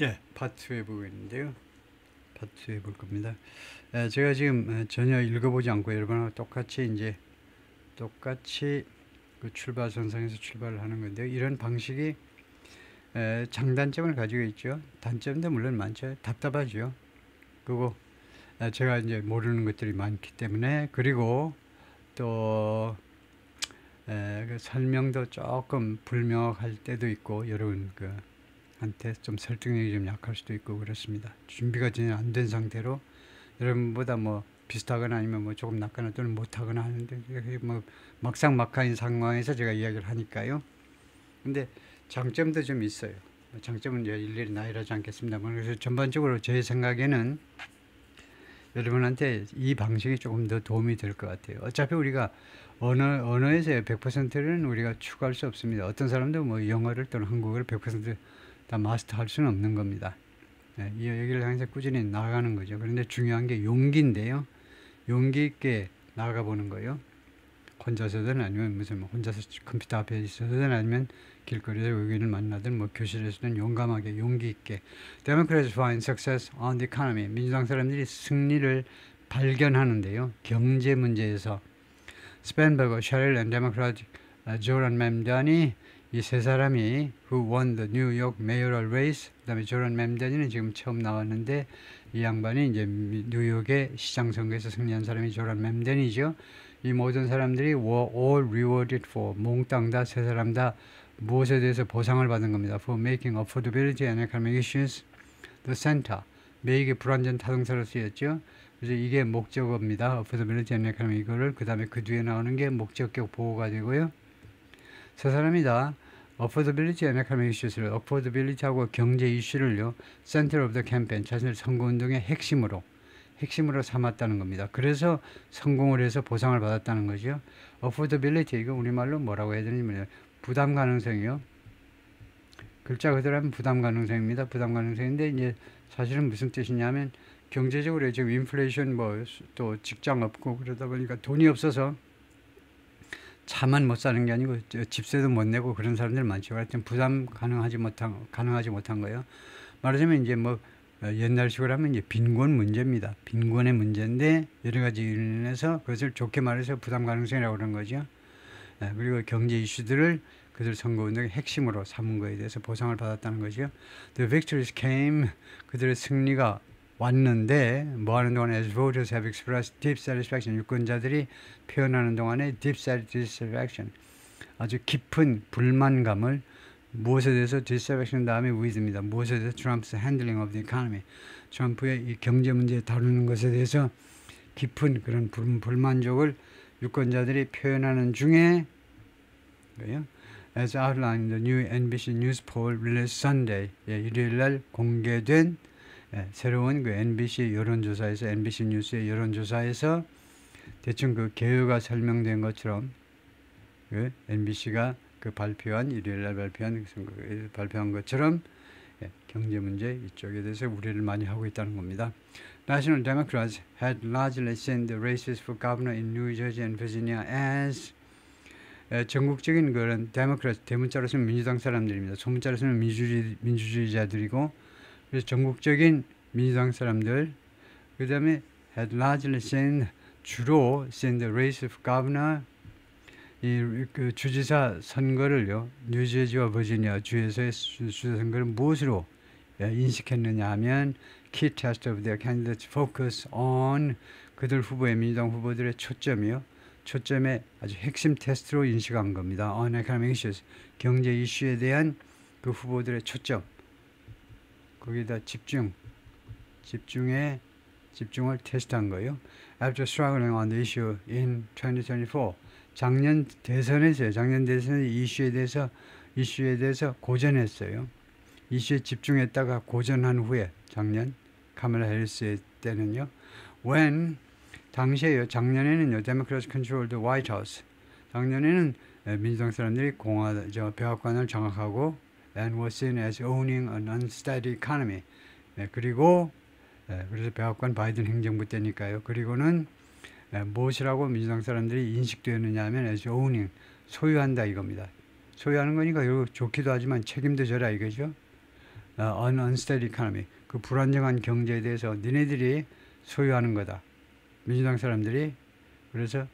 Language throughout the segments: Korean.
예, 파트 2에 보고 있는데요. 파트 2에 볼 겁니다. 제가 지금 전혀 읽어보지 않고 여러분하고 똑같이 그 출발선상에서 출발을 하는 건데요. 이런 방식이 장단점을 가지고 있죠. 단점도 물론 많죠. 답답하죠. 그리고 제가 이제 모르는 것들이 많기 때문에, 그리고 또 그 설명도 조금 불명확할 때도 있고, 여러분 한테 좀 설득력이 좀 약할 수도 있고 그렇습니다. 준비가 전혀 안 된 상태로 여러분보다 뭐 비슷하거나 아니면 뭐 조금 낫거나 또는 못하거나 하는데, 뭐 막상 막하인 상황에서 제가 이야기를 하니까요. 근데 장점도 좀 있어요. 장점은 이제 일일이 나열하지 않겠습니다만, 그래서 전반적으로 제 생각에는 여러분한테 이 방식이 조금 더 도움이 될 것 같아요. 어차피 우리가 언어에서의 100%는 우리가 추구할 수 없습니다. 어떤 사람도 뭐 영어를 또는 한국어를 100%다 마스터할 수는 없는 겁니다. 이 얘기를 항상 꾸준히 나아가는 거죠. 그런데 중요한 게 용기인데요. 용기 있게 나아가 보는 거예요. 혼자서든 아니면 무슨 혼자서 컴퓨터 앞에 있어서든 아니면 길거리에서 외국인을 만나든 뭐 교실에서든 용감하게 용기 있게. Democrats find success on the economy. 민주당 사람들이 승리를 발견하는데요. 경제 문제에서 스펜버거, 샤릴 앤 데모크라틱 조란 맴단이 이 세 사람이 who won the New York mayoral race. 그다음에 조란 맴단이는 지금 처음 나왔는데 이 양반이 이제 뉴욕의 시장 선거에서 승리한 사람이 조란 맴단이죠. 이 모든 사람들이 were all rewarded for 몽땅 다 세 사람 다 무엇에 대해서 보상을 받은 겁니다. For making affordability and economic issues the center. 매익의 불완전 타동사로 쓰였죠. 그래서 이게 목적어입니다. affordability and economic, 이거를 그 다음에 그 뒤에 나오는 게 목적격 보호가 되고요. 세 사람이 다 affordability and economic issues를, affordability하고 경제 이슈를요, center of the campaign, 자신의 선거운동의 핵심으로 삼았다는 겁니다. 그래서 성공을 해서 보상을 받았다는 거죠. affordability, 이거 우리말로 뭐라고 해야 되냐면 부담 가능성이요. 글자 그대로 하면 부담 가능성입니다. 부담 가능성인데 이제 사실은 무슨 뜻이냐면 경제적으로 지금 인플레이션 뭐 또 직장 없고 그러다 보니까 돈이 없어서 차만 못 사는 게 아니고 집세도 못 내고 그런 사람들 많죠. 하여튼 부담 가능하지 못한 거예요. 말하자면 이제 뭐 옛날식으로 하면 이제 빈곤 문제입니다. 빈곤의 문제인데 여러 가지 이유로 인해서 그것을 좋게 말해서 부담 가능성이라고 그러는 거죠. 그리고 경제 이슈들을 그들 선거운동의 핵심으로 삼은 거에 대해서 보상을 받았다는 거죠. The victories came, 그들의 승리가 왔는데 뭐 하는 동안에 as voters have expressed deep satisfaction, 유권자들이 표현하는 동안에 deep satisfaction, 아주 깊은 불만감을, 무엇에 대해서 dissatisfaction 다음에 with입니다. 무엇에 대해서 Trump's handling of the economy, 트럼프의 이 경제 문제 다루는 것에 대해서 깊은 그런 불만족을 유권자들이 표현하는 중에 as outlined in the new NBC News poll released Sunday, 일요일날 공개된 새로운 그 NBC 여론조사에서, NBC 뉴스의 여론조사에서 대충 그 개요가 설명된 것처럼 그 NBC가 그 일요일날 발표한 것처럼 경제 문제 이쪽에 대해서 우려를 많이 하고 있다는 겁니다. National Democrats had largely seen the races for governor in New Jersey and Virginia as 전국적인 그런 데모크라트, 대문자로 쓰면 민주당 사람들입니다. 소문자로 쓰면 민주주의자들이고, 그래서 전국적인 민주당 사람들, 그 다음에 had largely seen, 주로 seen the race of governor, 그 주지사 선거를요, 뉴저지와 버지니아 주에서의 주지사 선거를 무엇으로 인식했느냐 하면 key test of their candidates focus on, 그들 후보의 민주당 후보들의 초점의 아주 핵심 테스트로 인식한 겁니다. On economic issues, 경제 이슈에 대한 그 후보들의 초점, 거기다 집중을 테스트한 거예요. After struggling on the issue in 2024, 작년 대선에서 이슈에 대해서 고전했어요. 이슈에 집중했다가 고전한 후에, 작년 카멀라 해리스 때는요, 작년에는요, Democrats controlled the White House. 작년에는 민주당 사람들이 백악관을 장악하고 and was seen as owning an unsteady economy. 그리고 그래서 백악관 바이든 행정부 때니까요. 그리고는 무엇이라고 민주당 사람들이 인식되었느냐 하면 as owning, 소유한다 이겁니다. 소유하는 거니까 좋기도 하지만 책임도 져라 이거죠. unsteady economy, 그 불안정한 경제에 대해서 니네들이 소유하는 거다. 민주당 사람들이 그래서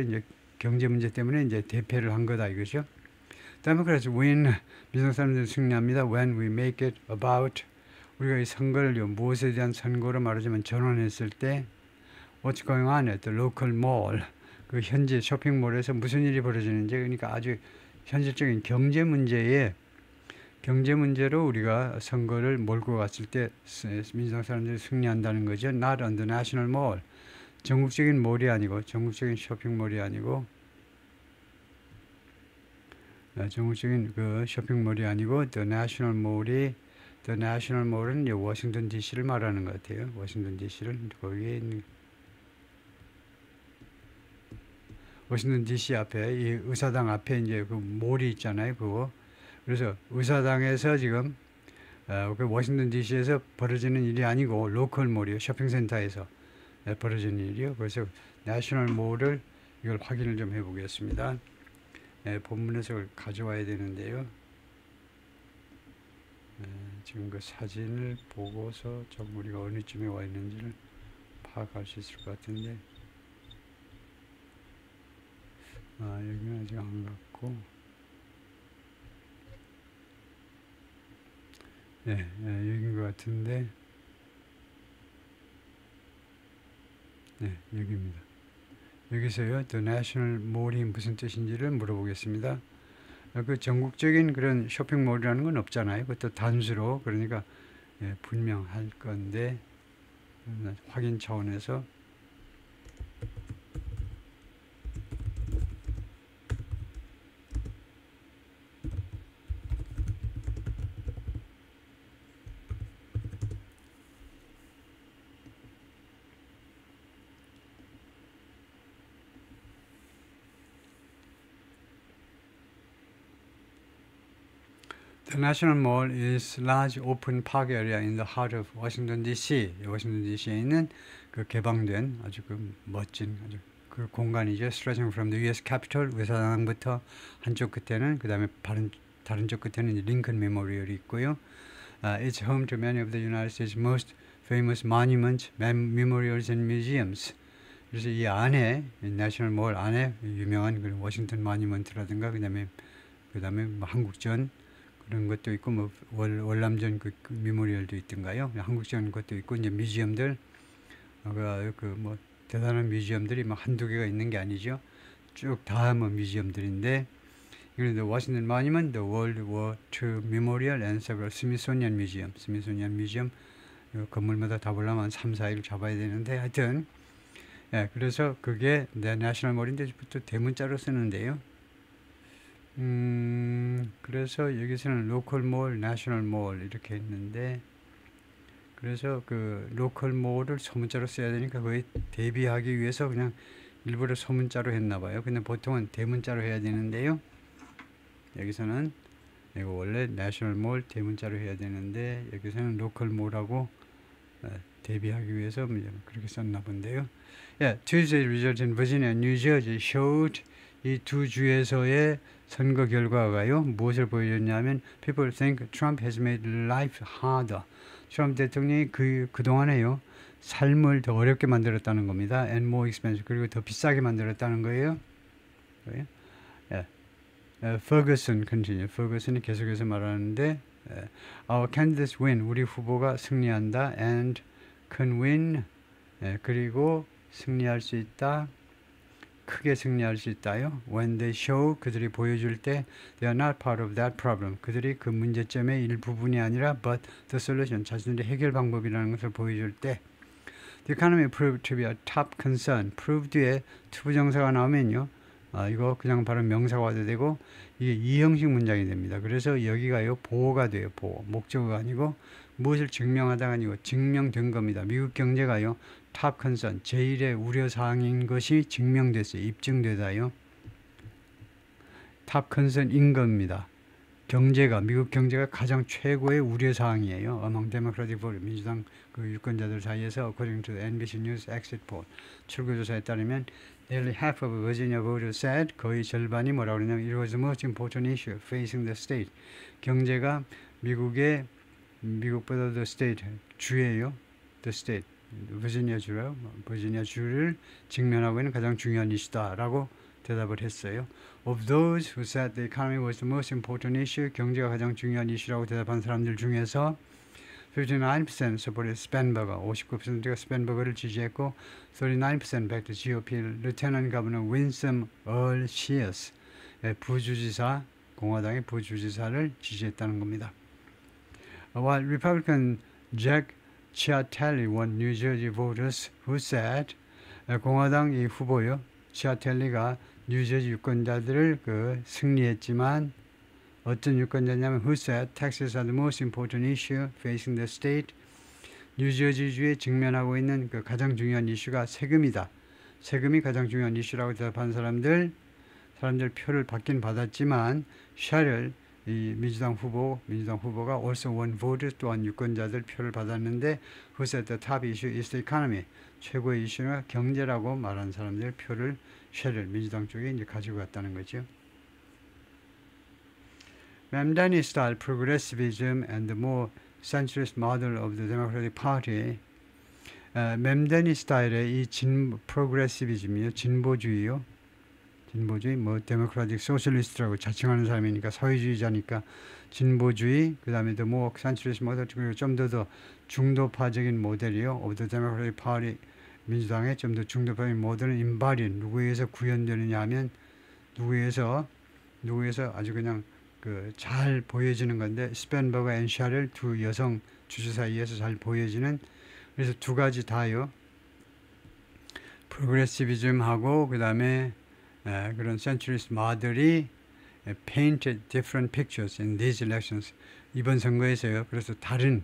이제 경제 문제 때문에 이제 대패를 한 거다 이거죠. 다음에 그래서 when 민주당 사람들이 승리합니다. When we make it about, 우리가 이 선거를 무엇에 대한 선거로 말하자면 전환했을 때 what's going on at the local mall, 그 현지 쇼핑몰에서 무슨 일이 벌어지는지, 그러니까 아주 현실적인 경제 문제로 우리가 선거를 몰고 갔을 때 민주당 사람들이 승리한다는 거죠. Not on the national mall, 전국적인 몰이 아니고, 전국적인 쇼핑몰이 아니고, 전국적인 그 쇼핑몰이 아니고, the national mall은 워싱턴 DC를 말하는 것 같아요. 워싱턴 DC를 거기에 있는 워싱턴 DC 앞에, 이 의사당 앞에 이제 그 몰이 있잖아요. 그거. 그래서 의사당에서 지금 그 워싱턴 DC에서 벌어지는 일이 아니고 로컬 몰이요, 쇼핑센터에서 벌어지는 일이요. 그래서 내셔널 몰을 이걸 확인을 좀 해보겠습니다. 본문에서 그걸 가져와야 되는데요. 지금 그 사진을 보고서 좀 우리가 어느 쯤에 와 있는지를 파악할 수 있을 것 같은데, 여기는 아직 안 갔고, 여기인 것 같은데, 여기입니다. 여기서요, The National Mall이 무슨 뜻인지를 물어보겠습니다. 그 전국적인 그런 쇼핑몰이라는 건 없잖아요. 그것도 단수로, 그러니까 분명할 건데, 확인 차원에서 The National Mall is large open park area in the heart of Washington D.C. 워싱턴 DC에 있는 그 개방된 아주 그 멋진 아주 그 공간이죠. Stretching from the U.S. Capitol, 의사당부터 한쪽 끝에는, 그 다음에 다른 쪽 끝에는 링컨 메모리얼이 있고요. It's home to many of the United States' most famous monuments, memorials and museums. 그래서 이 안에, 내셔널 몰 안에 유명한 그 워싱턴 모니먼트라든가, 그 다음에 뭐 한국전 그런 것도 있고, 뭐 월남전 그 미모리얼도 있던가요. 한국전 것도 있고, 이제 뮤지엄들, 뭐 대단한 뮤지엄들이 막 한두 개가 있는 게 아니죠. 쭉 다 뭐 뮤지엄들인데, 이건 the Washington Monument, the World War II Memorial, and several Smithsonian Museum. 스미소니안 뮤지엄 건물마다 다 보려면 한 3, 4일 잡아야 되는데, 하여튼 그래서 그게 내셔널 몰인데 또 대문자로 쓰는데요. 그래서 여기서는 로컬 몰, 내셔널 몰 이렇게 있는데, 그래서 그 로컬 몰을 소문자로 써야 되니까 거의 대비하기 위해서 그냥 일부러 소문자로 했나 봐요. 근데 보통은 대문자로 해야 되는데요. 여기서는 이거 원래 내셔널 몰 대문자로 해야 되는데, 여기서는 로컬 몰하고 대비하기 위해서 그렇게 썼나 본데요. Tuesday results in Virginia and New Jersey showed, 이 두 주에서의 선거 결과가요, 무엇을 보여줬냐면, people think Trump has made life harder. 트럼프 대통령이 그동안에요, 삶을 더 어렵게 만들었다는 겁니다. and more expensive, 그리고 더 비싸게 만들었다는 거예요. Ferguson continue. Ferguson이 계속해서 말하는데, our candidates win. 우리 후보가 승리한다. and can win. 그리고 승리할 수 있다. 크게 승리할 수 있다요. When they show, 그들이 보여줄 때, they are not part of that problem. 그들이 그 문제점의 일부분이 아니라 but the solution, 자신들의 해결 방법이라는 것을 보여줄 때. The economy proved to be a top concern. prove 뒤에 투부정사가 나오면요, 이거 그냥 바로 명사화도 되고, 이게 이형식 문장이 됩니다. 그래서 여기가요, 보호가 돼요. 보호. 목적어가 아니고 무엇을 증명하다가 아니고 증명된 겁니다. 미국 경제가요, 탑 컨선, 제1의 우려사항인 것이 증명됐어요. 입증되다요. 탑 컨선인 겁니다. 미국 경제가 가장 최고의 우려사항이에요. Among Democratic voters, 민주당 그 유권자들 사이에서 according to the NBC News exit poll, 출구조사에 따르면 nearly half of Virginia voters said, 거의 절반이 뭐라고 그러냐면 it was the most important issue facing the state. 경제가 미국의 미국보다 the state 주예요. the state 버지니아 주요. 버지니아 주를 직면하고 있는 가장 중요한 이슈다라고 대답을 했어요. Of those who said the economy was the most important issue, 경제가 가장 중요한 이슈라고 대답한 사람들 중에서 59% supported Spanberger, 59%가 스펜버거를 지지했고 39% backed GOP Lieutenant Governor Winsome Earl Shears, 부주지사, 공화당의 부주지사를 지지했다는 겁니다. While Republican Jack Ciatelli won New Jersey voters who said, 공화당 이 후보요, 치아텔리가 뉴저지 유권자들을 승리했지만 어떤 유권자냐면 who said taxes are the most important issue facing the state. 뉴저지주에 직면하고 있는 그 가장 중요한 이슈가 세금이다. 세금이 가장 중요한 이슈라고 대답한 사람들 표를 받긴 받았지만 샤를 이 민주당 후보가 also won voters, 또한 유권자들 표를 받았는데 who said the top issue is the economy. 최고의 이슈가 경제라고 말한 사람들 표를 샤를 민주당 쪽에 이제 가지고 갔다는 거죠. Mamdani style progressivism and the more centrist model of the Democratic Party. 맘다니 스타일의 이 프로그레시비즘이요, 진보주의, 뭐 데모크라틱 소셜리스트라고 자칭하는 사람이니까 사회주의자니까 진보주의, 그 다음에 the more centrist model, 그리고 좀 더 중도파적인 모델이요, of the Democratic Party, 민주당의 좀 더 중도파적인 모델은 embodied, 누구에 의해서 구현되느냐 하면 누구에서 아주 그냥 잘 보여지는 건데 스펜버거 앤 샤를 두 여성 주지사에 의해서 잘 보여지는, 그래서 두 가지 다요. 프로그레시비즘하고 그 다음에 그런 센츄리스트 모델이 painted different pictures in these elections. 이번 선거에서요. 그래서 다른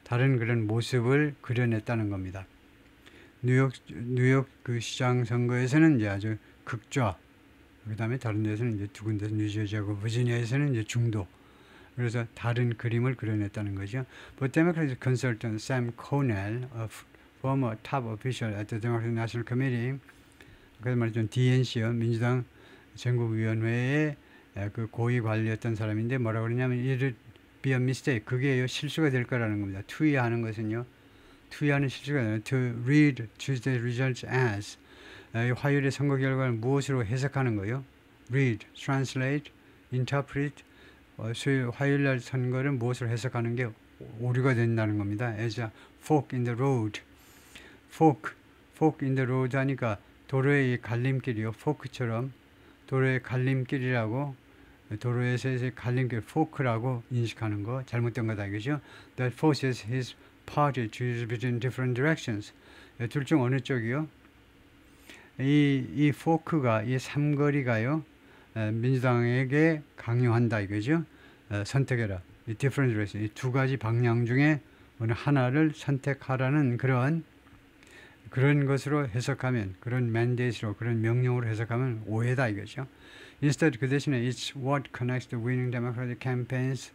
그런 모습을 그려냈다는 겁니다. 뉴욕 그 시장 선거에서는 이제 아주 극좌, 그 다음에 다른 데서는 이제 두 군데서 뉴저지하고 버지니아에서는 이제 중도. 그래서 다른 그림을 그려냈다는 거죠. But Democratic consultant Sam Connell, a former top official at the Democratic National Committee, 그래서 말이죠, DNC요, 민주당 전국위원회의 그 고위 관리였던 사람인데 뭐라고 그러냐면 it'd be a mistake. 그게 실수가 될 거라는 겁니다. 투이하는 것은요. 투이하는 실수가 아니라 to read Tuesday's results as, 화요일의 선거 결과를 무엇으로 해석하는 거예요? read, translate, interpret. 화요일 날 선거를 무엇으로 해석하는 게 오류가 된다는 겁니다. as a fork in the road. fork in the road 하니까 도로의 갈림길이요. 포크처럼 도로의 갈림길이라고, 도로에서의 갈림길, 포크라고 인식하는 거 잘못된 거다, 그죠? That forces his party to choose in different directions. 둘 중 어느 쪽이요? 이 포크가, 이 삼거리가요, 민주당에게 강요한다, 이거죠? 선택해라. 이 different direction. 이 두 가지 방향 중에 어느 하나를 선택하라는 그런 것으로 해석하면, 그런 mandate로, 그런 명령으로 해석하면 오해다, 이거죠. Instead, 그 대신에 it's what connects the winning Democratic campaigns.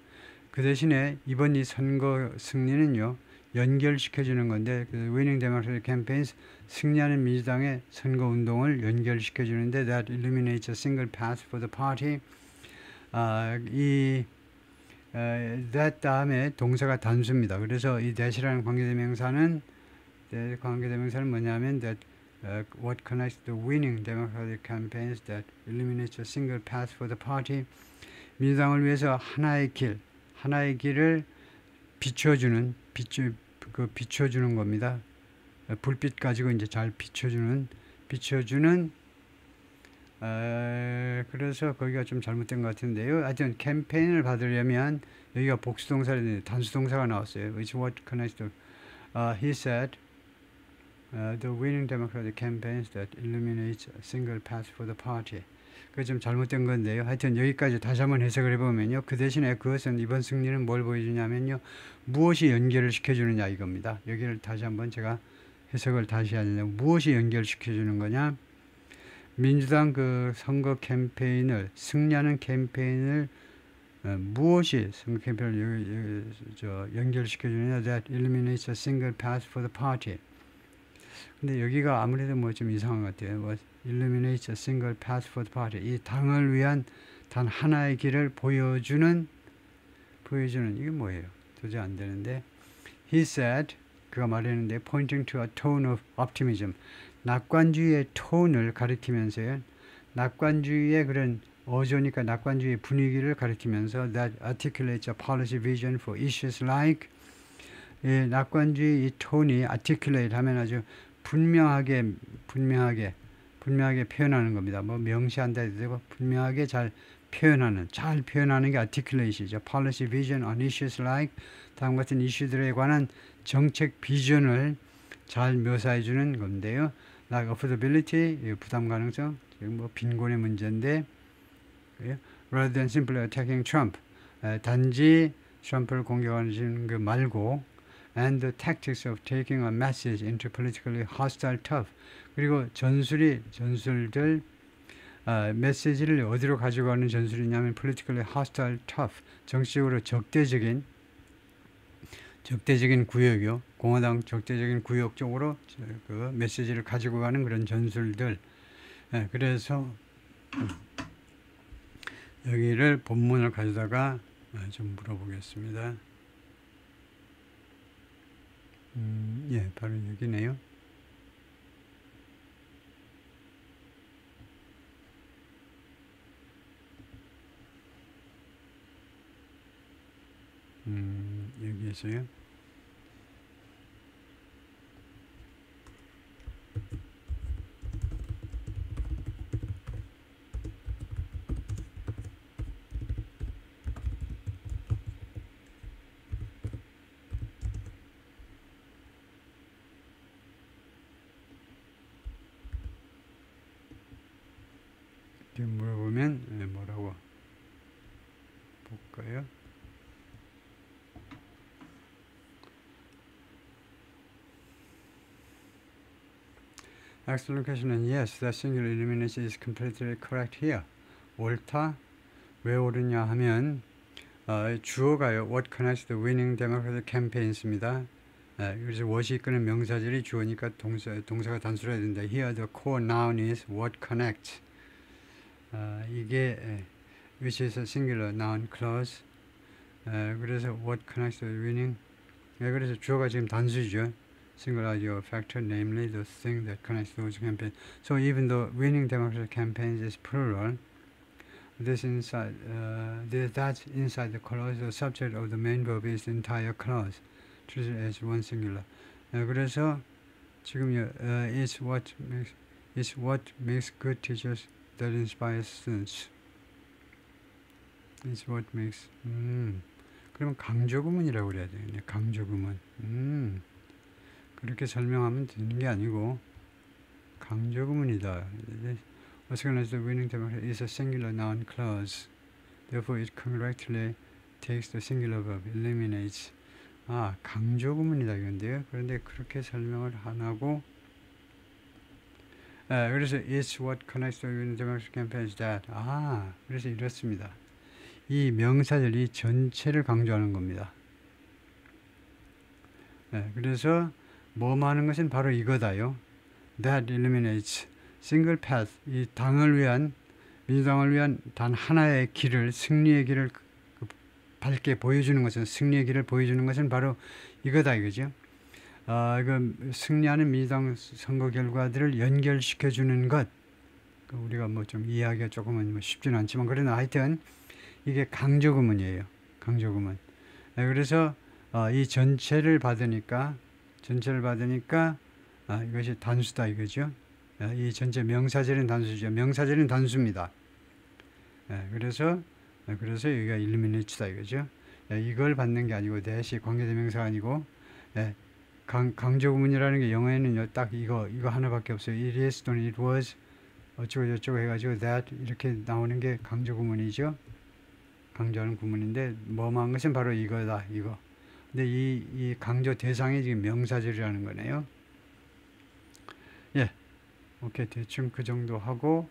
그 대신에 이번 이 선거 승리는요, 연결시켜주는 건데, 그 winning Democratic campaigns, 승리하는 민주당의 선거 운동을 연결시켜주는데, that eliminates a single path for the party. that 다음에 동사가 단수입니다. 그래서 이 that이라는 관계대명사는 뭐냐면 that what connects the winning Democratic campaigns that eliminates a single path for the party. 민주당을 위해서 하나의 길을 비춰주는 겁니다. 불빛 가지고 이제 잘 비춰주는 그래서 거기가 좀 잘못된 것 같은데요. 하여튼 캠페인을 받으려면 여기가 복수동사인데 단수동사가 나왔어요. It's what connects the he said the winning Democratic campaigns that eliminates a single path for the party. 그게 좀 잘못된 건데요. 하여튼 여기까지 다시 한번 해석을 해보면요. 그 대신에 그것은 이번 승리는 뭘 보여주냐면요. 무엇이 연결을 시켜주느냐 이겁니다. 여기를 다시 한번 제가 해석을 다시 해야 되는데 무엇이 연결시켜주는 거냐. 민주당 그 선거 캠페인을 승리하는 캠페인을 무엇이 선거 캠페인을 연결시켜주느냐. That eliminates a single path for the party. 근데 여기가 아무래도 뭐 좀 이상한 것 같아요. What eliminates a single path for the party. 이 당을 위한 단 하나의 길을 보여주는 이게 뭐예요? 도저히 안 되는데 he said 그가 말했는데 pointing to a tone of optimism 낙관주의의 톤을 가리키면서요. 낙관주의의 그런 어조니까 낙관주의 분위기를 가리키면서 that articulates a policy vision for issues like 예, 낙관주의 이 톤이 articulate 하면 아주 분명하게 표현하는 겁니다. 뭐 명시한다 해도 되고 분명하게 잘 표현하는 게 articulate이죠. policy vision on issues like 다음 같은 이슈들에 관한 정책 비전을 잘 묘사해 주는 건데요. like affordability 부담 가능성 뭐 빈곤의 문제인데 rather than simply attacking Trump 단지 트럼프를 공격하는 그 말고 and the tactics of taking a message into politically hostile tough 그리고 전술들 메시지를 어디로 가져가는 전술이냐면 politically hostile tough 정치적으로 적대적인 구역이요. 공화당 적대적인 구역 쪽으로 그 메시지를 가지고 가는 그런 전술들. 그래서 여기를 본문을 가져다가 좀 물어보겠습니다. 예, 바로 여기네요. 여기에서요. 물어보면 뭐라고 볼까요? Excellent question. And yes, that singular illumination is completely correct here. 옳다. 왜 옳으냐 하면 주어가요. What connects the winning Democratic campaigns입니다. 그래서 what이 이끄는 명사절이 주어니까 동사가 단수해야 된다. Here the core noun is what connects. 이게 which is a singular noun clause. 그래서 what connects the winning. 그래서 주어가 지금 단수죠. Single idea or factor, namely the thing that connects those campaigns. So even though winning Democratic campaigns is plural, that's inside the clause. The subject of the main verb is the entire clause, treated as one singular. 그래서 지금 it's what makes good teachers that inspire students. It's what makes. 그러면 강조구문이라고 그래야 되겠네. 강조구문. 그렇게 설명하면 되는 게 아니고 강조구문이다. What's going to the winning Democrat is a singular noun clause. Therefore, it correctly takes the singular verb, eliminates. 강조구문이다 이건데요. 그런데 그렇게 설명을 안 하고 그래서 it's what connects the winning Democratic campaign is that. 그래서 이렇습니다. 이 명사절 이 전체를 강조하는 겁니다. 그래서 뭐하는 것은 바로 이거다요. That eliminates single path. 이 민주당을 위한 단 하나의 길을 승리의 길을 밝게 보여주는 것은 승리의 길을 보여주는 것은 바로 이거다 이거죠. 승리하는 민주당 선거 결과들을 연결시켜 주는 것. 우리가 뭐 좀 이해하기가 조금은 쉽지는 않지만 그러나 하여튼 이게 강조구문이에요. 강조구문. 그래서 이 전체를 받으니까 이것이 단수다 이거죠. 이 전체 명사절은 단수죠. 명사절은 단수입니다. 그래서 여기가 일루미네이트다 이거죠. 이걸 받는 게 아니고 대시 관계대명사가 아니고 강조구문이라는 게 영어에는 딱 이거 하나밖에 없어요. It is 또는 it was 어쩌고 저쩌고 해가지고 that 이렇게 나오는 게 강조구문이죠. 강조하는 구문인데 뭐만 것은 바로 이거다 이거. 근데 이 강조 대상이 지금 명사절이라는 거네요. 예, 오케이 대충 그 정도 하고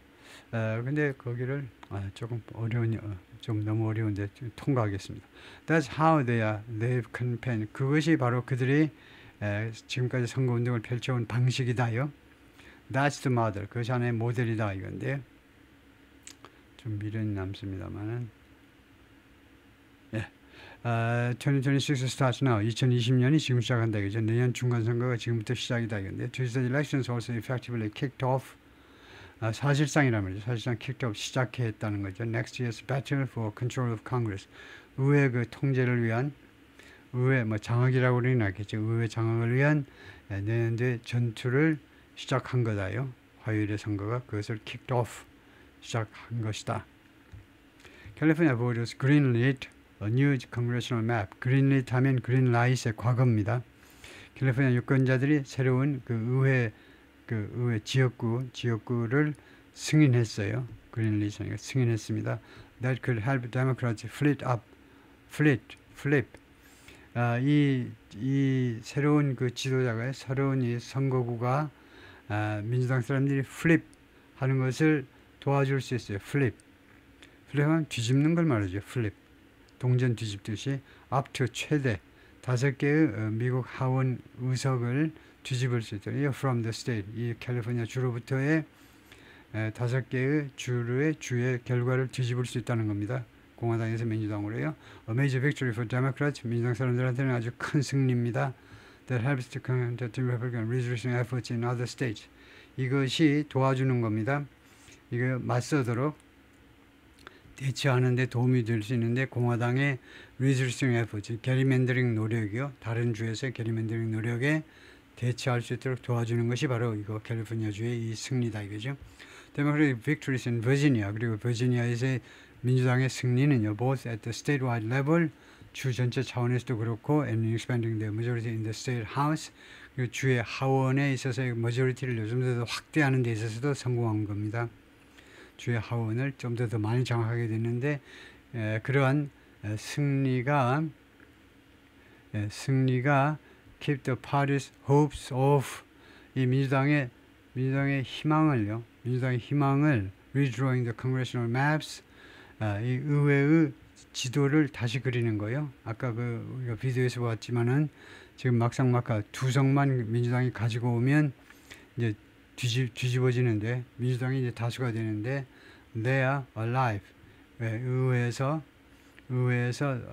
근데 거기를 조금 좀 너무 어려운데 좀 통과하겠습니다. That's how they've campaigned. 그것이 바로 그들이 지금까지 선거운동을 펼쳐온 방식이다요. That's the model. 그것이 하나의 모델이다 이건데 좀 미련이 남습니다만은 2026 starts now. 2020년이 지금 시작한다 이거죠. 내년 중간 선거가 지금부터 시작이다 이건데, Tuesday elections also effectively kicked off. 사실상이란 말이죠. 사실상 kicked off 시작했다는 거죠. Next year's battle for control of Congress. 의회 그 통제를 위한, 의회 뭐 장악이라고 그러겠죠. 의회 장악을 위한 내년도의 전투를 시작한 거다요. 화요일의 선거가 그것을 kicked off 시작한 것이다. California voters greenlit a new congressional map. greenlit 하면 greenlight의 과거입니다. 캘리포니아 유권자들이 새로운 그 의회 지역구를 승인했어요. greenlit 승인했습니다. That could help Democrats flip. 이 새로운 그 지도자가, 새로운 이 선거구가 민주당 사람들이 flip 하는 것을 도와줄 수 있어요. flip하면 뒤집는 걸 말하죠. flip. 동전 뒤집듯이 up to 최대 5개의 미국 하원 의석을 뒤집을 수 있도록 from the state, 이 캘리포니아 주로부터의 5개의 주의 결과를 뒤집을 수 있다는 겁니다. 공화당에서 민주당으로요. A major victory for Democrats. 민주당 사람들한테는 아주 큰 승리입니다. That helps to combat Republican resolution efforts in other states. 이것이 도와주는 겁니다. 이거 맞서도록 대처하는 데 도움이 될 수 있는데, 공화당의 resolution efforts, 게리맨더링 노력이요. 다른 주에서의 게리맨더링 노력에 대처할 수 있도록 도와주는 것이 바로 이거 캘리포니아주의 이 승리다 이거죠. Democratic victories in Virginia. 그리고 버지니아에서의 민주당의 승리는요, both at the statewide level, 주 전체 차원에서도 그렇고, and expanding the majority in the state house, 그리고 주의 하원에 있어서의 majority를 요즘 더 확대하는 데 있어서도 성공한 겁니다. 주의 하원을 좀 더 많이 장악하게 됐는데, 그러한 승리가 keep the party's hopes of, 이 민주당의 희망을 redrawing the congressional maps, 이 의회의 지도를 다시 그리는 거예요. 아까 우리가 비디오에서 봤지만은 지금 막상막하 두석만 민주당이 가지고 오면 이제 뒤집어지는데, 민주당이 이제 다수가 되는데, they are alive. 의회에서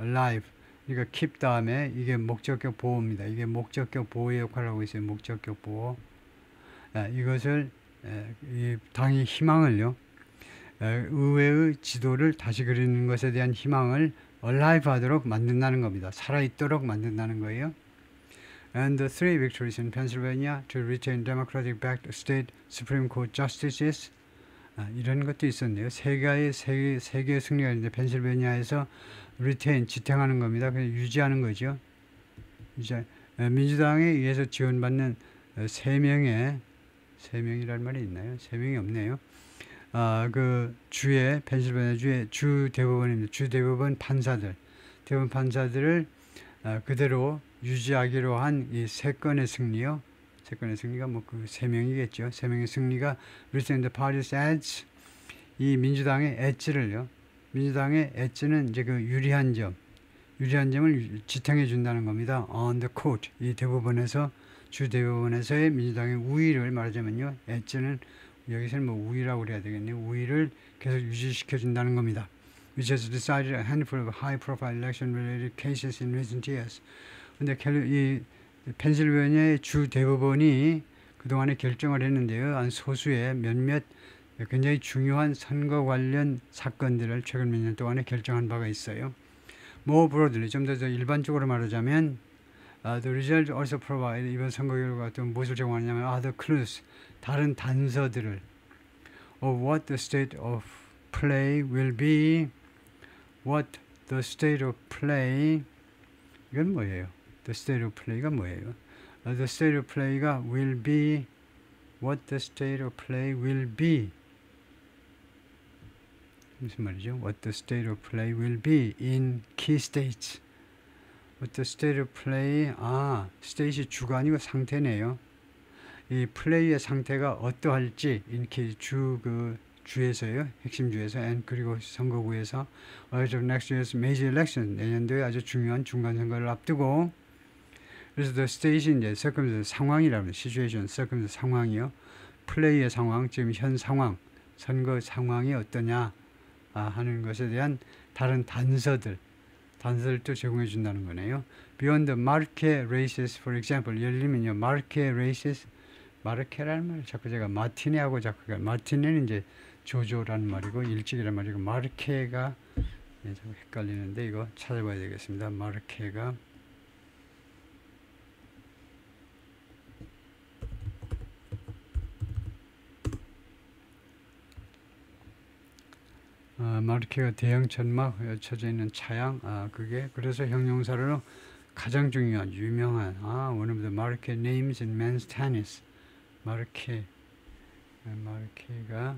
alive. 그러니까 keep 다음에 이게 목적격 보호입니다. 이게 목적격 보호의 역할을 하고 있어요. 목적격 보호. 이것을 이 당의 희망을요, 의회의 지도를 다시 그리는 것에 대한 희망을 alive 하도록 만든다는 겁니다. 살아있도록 만든다는 거예요. And the 3 victories in Pennsylvania to retain Democratic-backed state Supreme Court justices. 이런 것도 있었네요. 세 개의 승리가 있는데, 펜실베니아에서 retain, 지탱하는 겁니다. 그냥 유지하는 거죠. 이제 민주당에 의해서 지원받는 3명이라는 말이 있나요? 3명이 없네요. 그 주의 펜실베니아 주의 주 대법원입니다. 주 대법원 판사들을 그대로 유지하기로 한 이 3건의 승리요. 3건의 승리가 뭐 그 3명이겠죠. 3명의 승리가 retain the party's edge, 이 민주당의 엣지를요. 민주당의 엣지는 이제 그 유리한 점을 지탱해 준다는 겁니다. On the court, 이 대법원에서, 주 대법원에서의 민주당의 우위를 말하자면요, 엣지는 여기서는 뭐 우위라고 그래야 되겠네요. 우위를 계속 유지시켜 준다는 겁니다. Which has decided a handful of high-profile election-related cases in recent years. 근데 이 펜실베니아의 주 대법원이 그동안에 결정을 했는데요, 한 소수의 몇몇 굉장히 중요한 선거 관련 사건들을 최근 몇 년 동안에 결정한 바가 있어요. More broadly, 좀 더 일반적으로 말하자면, the result also provide, 이번 선거 결과가 또 무엇을 제공하냐면, other clues, 다른 단서들을, of what the state of play will be. What the state of play, 이건 뭐예요? The state of play가 뭐예요? The state of play가 will be, what the state of play will be. 무슨 말이죠? What the state of play will be in key states. What the state of play, state이 주가 아니고 상태네요. 이 플레이의 상태가 어떠할지, in key, 주에서요, 핵심 주에서, and 그리고 선거구에서, as of next year's major election, 내년도에 아주 중요한 중간 선거를 앞두고, 그래서 the state이 이제 circumstance, 상황이라면 situation, circumstance, 상황이요, 플레이의 상황, 지금 현 상황, 선거 상황이 어떠냐 하는 것에 대한 다른 단서들, 단서를 또 제공해 준다는 거네요. Beyond the marquee races, for example. 예를 들면요, marquee races, 마르케라는 말 자꾸 제가 마티네하고 자꾸 마티네는 이제 조조라는 말이고 일찍이라는 말이고 마르케가 자꾸 헷갈리는데 이거 찾아봐야 되겠습니다. 마르케가 마르케가 대형 천막 쳐져 있는 차양, 그게 그래서 형용사로 가장 중요한 유명한 one of the marquee names in men's tennis. 마르케, 마르케가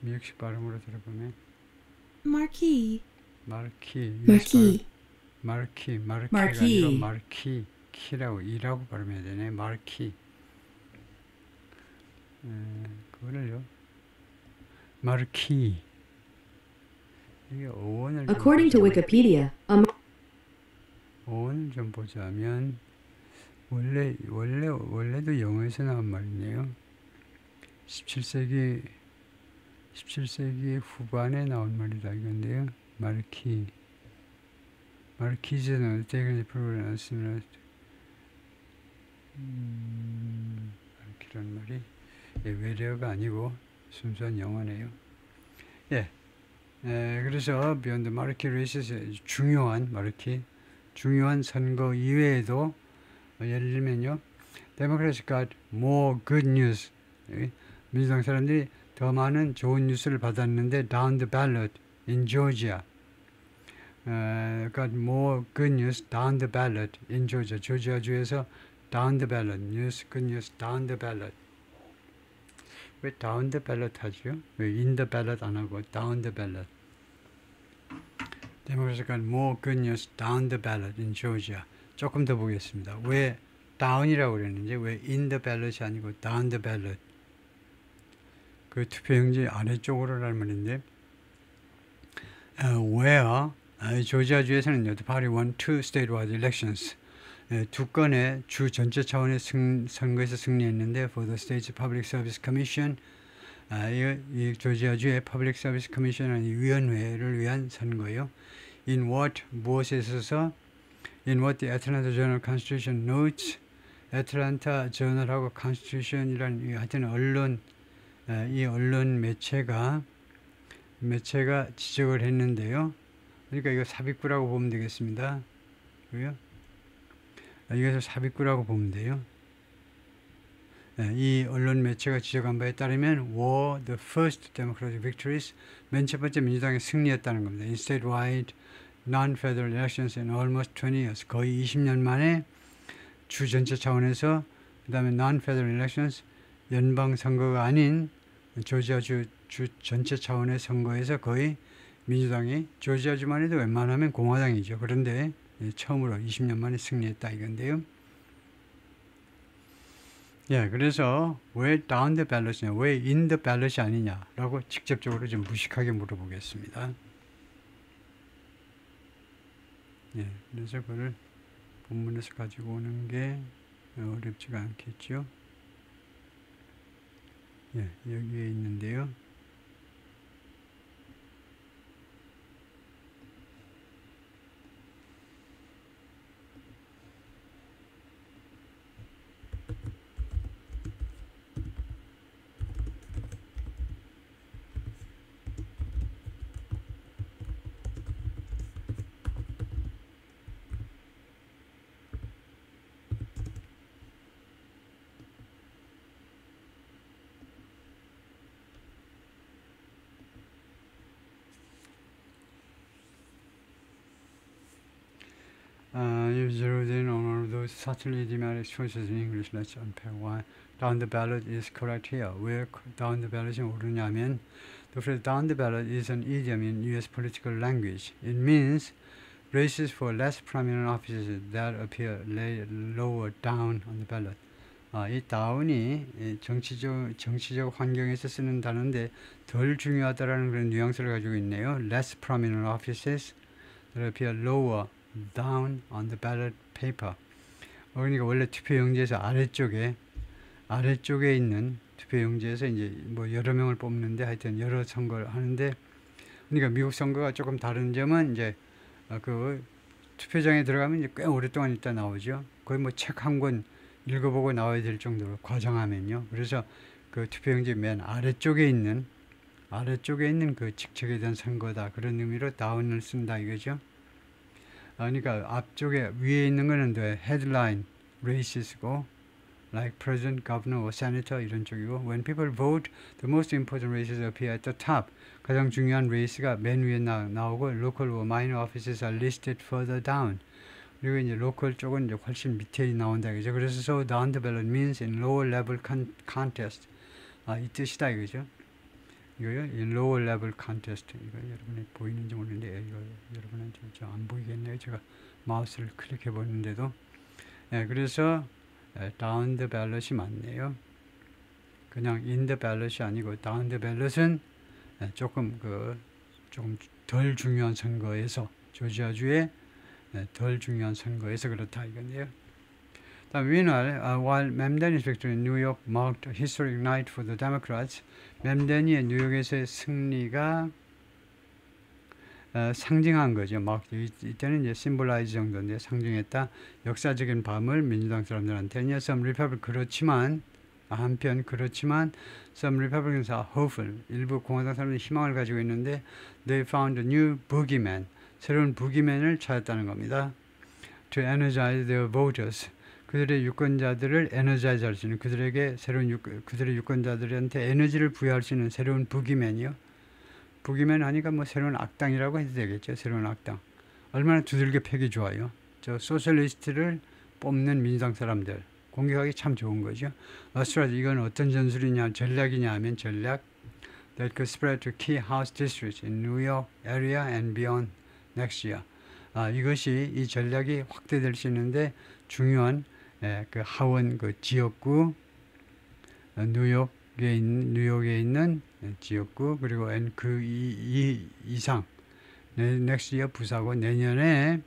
미국식 발음으로 들어보면 Marquee. 마르키, Marquee. 마르키, 마르케가 Marquee. 아니라 마르키, 키라고 이라고 발음해야 되네. 마르키. 그거를요. 마르키. 이게 어원을 According to Wikipedia, 어원을 좀 보자면 원래도 영어에서 나온 말이네요. 17세기 후반에 나온 말이다 이건데요. 마르키. 마르키즈는 대근의 프로그램을 쓰는 마르키라는 말이 외래어가 아니고 순수한 영어네요. 그래서 Beyond the Marquee Races 중요한 선거 이외에도 예를 들면요, Democrats got more good news. 민주당 사람들이 더 많은 좋은 뉴스를 받았는데 down the ballot in Georgia. got more good news down the ballot in Georgia. 조지아주에서 down the ballot, good news down the ballot. 왜 down the ballot 하죠? 왜 in the ballot 안 하고 down the ballot? Democrats got more good news down the ballot in Georgia. 조금 더 보겠습니다. 왜 down이라고 그랬는지, 왜 in the ballot이 아니고 down the ballot? 그 투표용지 아래쪽으로라는 말인데, where 조지아주에서는 the party won 2 statewide elections. 두 건의 주 전체 차원의 선거에서 승리했는데 for the state's public service commission, 이 조지아주의 public service commission은 위원회를 위한 선거예요. in what 무엇에 있어서 in what the Atlanta Journal-Constitution notes, 애틀란타 저널하고 Constitution이라는 하여튼 언론, 이 언론 매체가 지적을 했는데요. 그러니까 이거 삽입구라고 보면 되겠습니다. 그리고요, 이것을 삽입구라고 보면 돼요. 이 언론 매체가 지적한 바에 따르면 were the first Democratic victories, 맨 첫 번째 민주당의 승리였다는 겁니다. In statewide non-federal elections in almost 20 years, 거의 20년 만에 주 전체 차원에서, 그 다음에 non-federal elections, 연방 선거가 아닌 조지아주 주 전체 차원의 선거에서 거의 민주당이, 조지아주만 해도 웬만하면 공화당이죠. 그런데 처음으로 20년 만에 승리했다 이건데요. 그래서 왜 down the ballot이냐, 왜 in the ballot이 아니냐라고 직접적으로 좀 무식하게 물어보겠습니다. 그래서 그걸 본문에서 가지고 오는 게 어렵지가 않겠죠. 여기에 있는데요. You've zeroed in on one of those subtly idiomatic choices in English. Let's unpack why down the ballot is correct here. 왜 down the ballot이 옳으냐면, the phrase down the ballot is an idiom in U.S. political language. It means races for less prominent offices that appear lower down on the ballot. 이 down이 정치적 환경에서 쓰는 단어인데 덜 중요하다라는 그런 뉘앙스를 가지고 있네요. Less prominent offices that appear lower down on the ballot paper. 그러니까 원래 투표용지에서 아래쪽에 있는 투표용지에서 이제 뭐 여러 명을 뽑는데 하여튼 여러 선거를 하는데, 그러니까 미국 선거가 조금 다른 점은 이제 그 투표장에 들어가면 이제 꽤 오랫동안 있다 나오죠. 거의 뭐 책 한 권 읽어보고 나와야 될 정도로 과장하면요. 그래서 그 투표용지 맨 아래쪽에 있는 그 직책에 대한 선거다, 그런 의미로 다운을 쓴다 이거죠. 그러니까 앞쪽에 위에 있는 거는 headline races고, like president, governor, or senator 이런 쪽이고, when people vote, the most important races appear at the top. 가장 중요한 레이스가 맨 위에 나오고, local or minor offices are listed further down. 그리고 이제 로컬 쪽은 이제 훨씬 밑에 나온다 이거죠. 그래서 so down the ballot means in lower level contest. 이 뜻이다 이거죠. 이거요, in lower level contest. 이거 여러분이 보이는지 모르는데, 이거 여러분은 좀 안 보이겠네요. 제가 마우스를 클릭해 보는데도. 그래서 down the ballot이 맞네요. 그냥 in the ballot이 아니고 down the ballot은 조금 덜 중요한 선거에서, 조지아주의 덜 중요한 선거에서 그렇다 이건데요. 다음 meanwhile, while 맴데니's victory in New York marked a historic night for the Democrats, 맴데니의 뉴욕에서의 승리가 상징한 거죠. 이때는 이제 symbolize 정도인데, 상징했다. 역사적인 밤을 민주당 사람들한테는 some Republican 그렇지만 some Republicans are hopeful. 일부 공화당 사람들이 희망을 가지고 있는데, they found a new boogeyman. 새로운 부기맨을 찾았다는 겁니다. To energize their voters. 그들의 유권자들을 에너자이즈 할 수 있는, 그들의 유권자들한테 에너지를 부여할 수 있는 새로운 부기맨이요. 부기맨 하니까 뭐 새로운 악당이라고 해도 되겠죠. 새로운 악당. 얼마나 두들겨 패기 좋아요. 저 소셜리스트를 뽑는 민주당 사람들 공격하기 참 좋은 거죠. 어스트라드, 이건 어떤 전술이냐, 전략이냐 하면 전략. That could spread to key House districts in New York area and beyond next year. 이것이, 이 전략이 확대될 수 있는데 중요한 그 하원 그 지역구, 뉴욕에 있는 지역구, 그리고 그 이상, next year 부사고, 내년에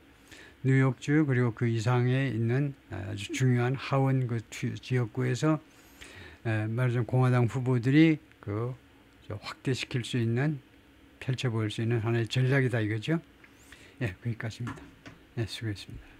뉴욕주 그리고 그 이상에 있는 아주 중요한 하원 그 지역구에서 말하자면 공화당 후보들이 그 확대시킬 수 있는, 펼쳐볼 수 있는 하나의 전략이다 이거죠. 거기까지입니다. 수고했습니다.